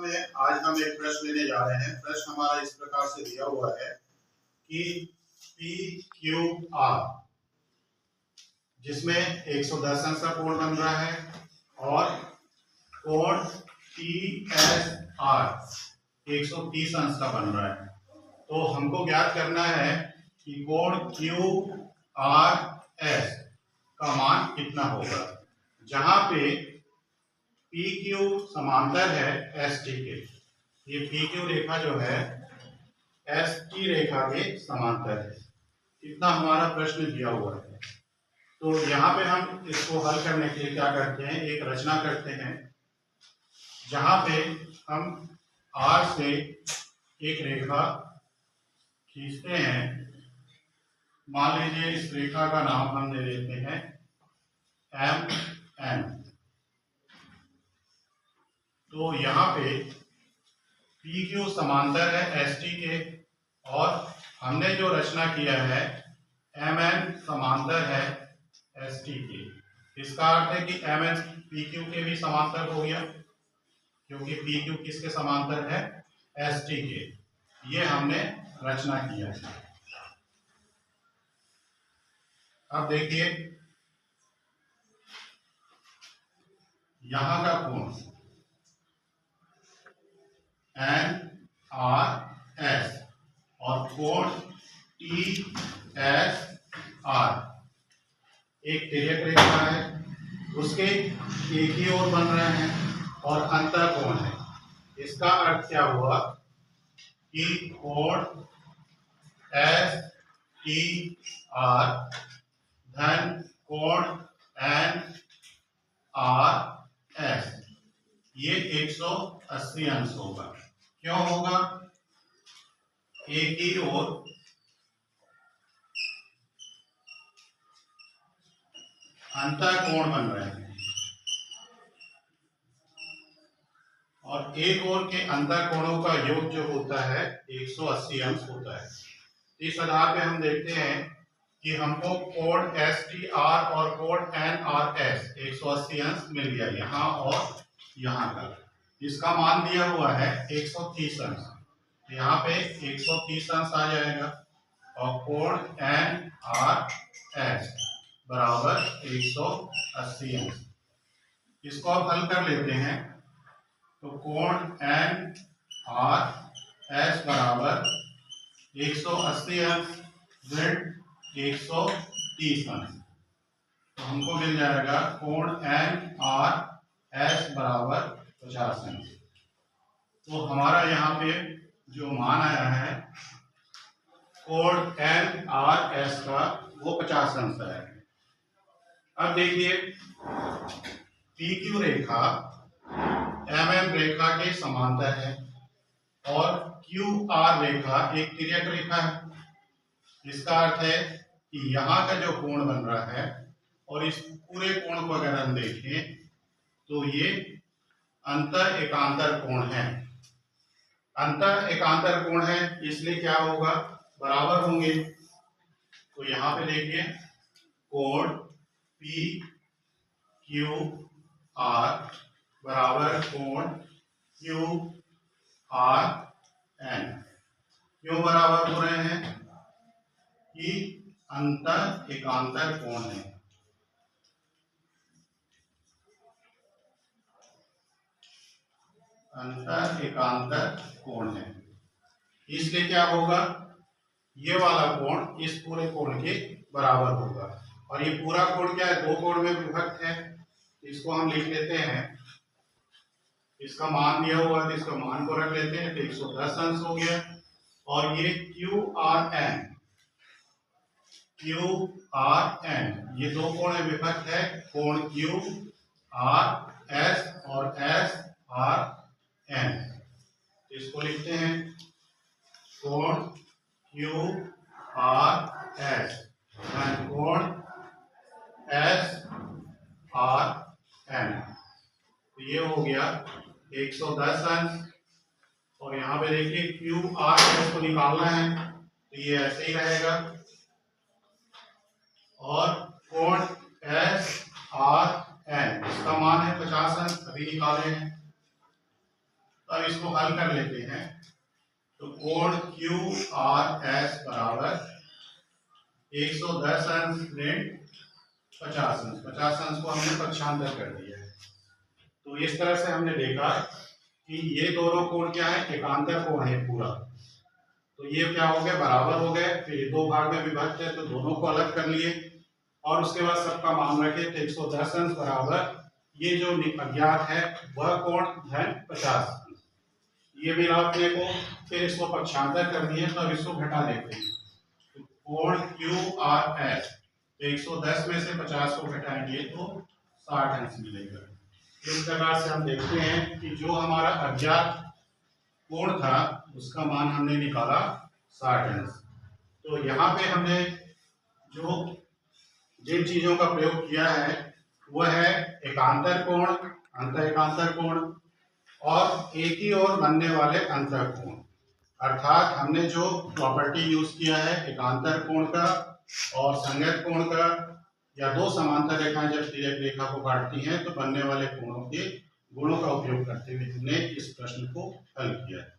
में आज हम एक प्रश्न लेने जा रहे हैं। प्रश्न हमारा इस प्रकार से दिया हुआ है कि पी क्यू आर, जिसमें 110 अंश का कोण बन रहा है और कोण टी एस आर 130 अंश का बन रहा है। तो हमको ज्ञात करना है कि कोण क्यू आर एस का मान कितना होगा, जहां पे पी क्यू समांतर है एस टी के। ये पी क्यू रेखा जो है एस टी रेखा के समांतर है। इतना हमारा प्रश्न दिया हुआ है। तो यहाँ पे हम इसको हल करने के लिए क्या करते हैं, एक रचना करते हैं जहां पे हम आर से एक रेखा खींचते हैं। मान लीजिए इस रेखा का नाम हम दे देते हैं एम एन। तो यहाँ पे पी क्यू समांतर है एस टी के और हमने जो रचना किया है एम एन समांतर है एस टी के। इसका अर्थ है कि एम एन पी क्यू के भी समांतर हो गया, क्योंकि पी क्यू किसके समांतर है, एस टी के। ये हमने रचना किया है। अब देखिए यहां का कोण एन आर एस और कोण टी एस आर एक तिर्यक रेखा है, उसके एक ही ओर बन रहे हैं और अंतर कोण है। इसका अर्थ क्या हुआ कि कोण एस टी आर धन कोण एन आर एस ये 180 अंश होगा। क्यों होगा, एक ही ओर अंतर कोण बन रहे हैं और एक ओर के अंतर कोणों का योग जो होता है 180 अंश होता है। इस आधार पे हम देखते हैं कि हमको कोण एस टी आर और कोण एन आर एस 180 अंश मिल गया, यहाँ और यहाँ का। इसका मान दिया हुआ है 130 अंश, यहाँ पे 130 अंश आ जाएगा और कोण एन आर एस बराबर 180 अंश। इसको अब हल कर लेते हैं। तो कोण एन आर एस बराबर 180 अंश ऋण 130 अंश। तो हमको मिल जाएगा कोण एन आर एस बराबर 50 अंश। तो हमारा यहाँ पे जो मान आया है कोण एन आर एस का वो 50 अंश है। अब देखिए पी क्यू रेखा एम एन रेखा के समांतर है और क्यू आर रेखा एक तिर्यक रेखा है। इसका अर्थ है कि यहाँ का जो कोण बन रहा है और इस पूरे कोण को अगर हम देखें तो ये अंतर एकांतर कोण है। अंतर एकांतर कोण है इसलिए क्या होगा, बराबर होंगे। तो यहाँ पे देखिए कोण पी क्यू आर बराबर कोण क्यू आर एन। क्यों बराबर हो रहे हैं कि अंतर एकांतर कोण है। अंतर एकांतर कोण है इसलिए क्या होगा, ये वाला कोण इस पूरे कोण के बराबर होगा। और ये पूरा कोण क्या है, दो कोण में विभक्त है। इसको हम लिख लेते हैं, इसका मान दिया हुआ है तो इसका मान को रख लेते हैं। तो 110 अंश हो गया और ये क्यू आर एन ये दो कोण में विभक्त है, कोण क्यू आर एस और एस आर एन। इसको लिखते हैं कोण क्यू आर एस कोण एस आर एन। तो ये हो गया 110 अंश और यहाँ पे देखिए क्यू आर एस को निकालना है तो ये ऐसे ही रहेगा और कोण एस आर एन इसका मान है 50 अंश, अभी निकाले हैं। तो अब इसको हल कर लेते हैं। तो कोण क्यू आर एस बराबर 110 अंश ऋण 50 अंश। 50 अंश को हमने पक्षांतर कर दिया है। तो इस तरह से हमने देखा कि ये दोनों कोण क्या है, एकांतर कोण है पूरा। तो ये क्या हो गया, बराबर हो गए। फिर दो भाग में विभक्त है तो दोनों को अलग कर लिए और उसके बाद सबका मान रखे। तो 110 अंश बराबर ये जो अज्ञात है वह कोण धन 50 अंश, ये भी अपने को। फिर इसको पक्षांतर कर दिए तो अब इसको घटा देते हैं। तो कोण क्यू आर एस, 110 में से 50 को घटाएंगे तो 60 अंश मिलेगा। इस प्रकार से हम देखते हैं कि जो हमारा अज्ञात कोण था उसका मान हमने निकाला 60 अंश। तो यहाँ पे हमने जो जिन चीजों का प्रयोग किया है वह है एकांतर कोण, अंत एकांतर कोण और एक ही ओर बनने वाले अंतर कोण। अर्थात हमने जो प्रॉपर्टी यूज किया है एकांतर कोण का और संगत कोण का, या दो समांतर रेखाएं जब तिर्यक रेखा को काटती हैं तो बनने वाले कोणों के गुणों का उपयोग करते हुए हमने इस प्रश्न को हल किया है।